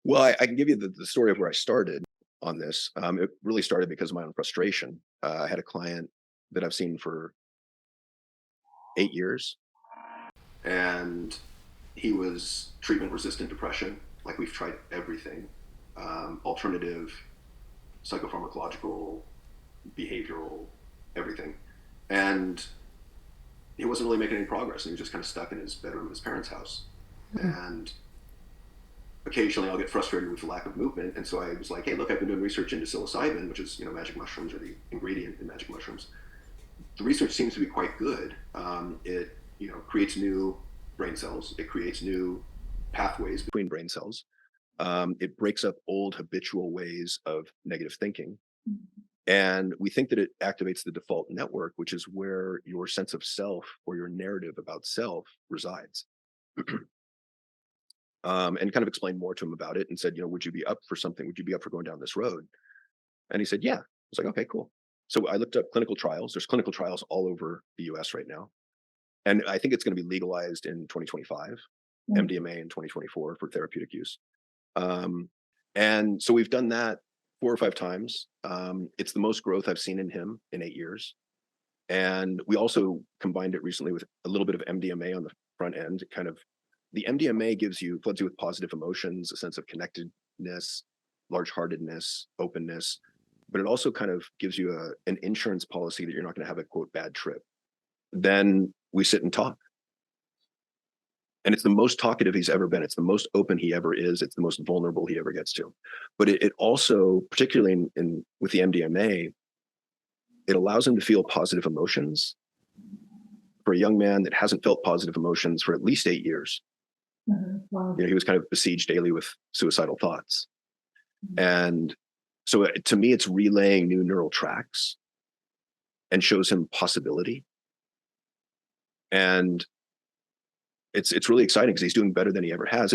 Well, I can give you the story of where I started on this. It really started because of my own frustration. I had a client that I've seen for 8 years, and he was treatment-resistant depression. Like, we've tried everything, alternative, psychopharmacological, behavioral, everything. And he wasn't really making any progress, and he was just kind of stuck in his bedroom in his parents' house. And occasionally I'll get frustrated with the lack of movement. And so I was like, hey, look, I've been doing research into psilocybin, which is, magic mushrooms, or the ingredient in magic mushrooms. The research seems to be quite good. It, creates new brain cells. It creates new pathways between brain cells. It breaks up old habitual ways of negative thinking. And we think that it activates the default network, which is where your sense of self or your narrative about self resides. And kind of explained more to him about it and said, would you be up for something? Would you be up for going down this road? And he said, yeah. I was like, okay, cool. So I looked up clinical trials. There's clinical trials all over the US right now. And I think it's going to be legalized in 2025, MDMA in 2024 for therapeutic use. And so we've done that 4 or 5 times. It's the most growth I've seen in him in 8 years. And we also combined it recently with a little bit of MDMA on the front end. The MDMA floods you with positive emotions, a sense of connectedness, large-heartedness, openness, but it also kind of gives you an insurance policy that you're not going to have a quote bad trip. Then we sit and talk. And it's the most talkative he's ever been. It's the most open he ever is. It's the most vulnerable he ever gets to. But it also, particularly with the MDMA, it allows him to feel positive emotions for a young man that hasn't felt positive emotions for at least 8 years. Wow. He was kind of besieged daily with suicidal thoughts. And so to me, it's relaying new neural tracks and shows him possibility. And it's really exciting because he's doing better than he ever has.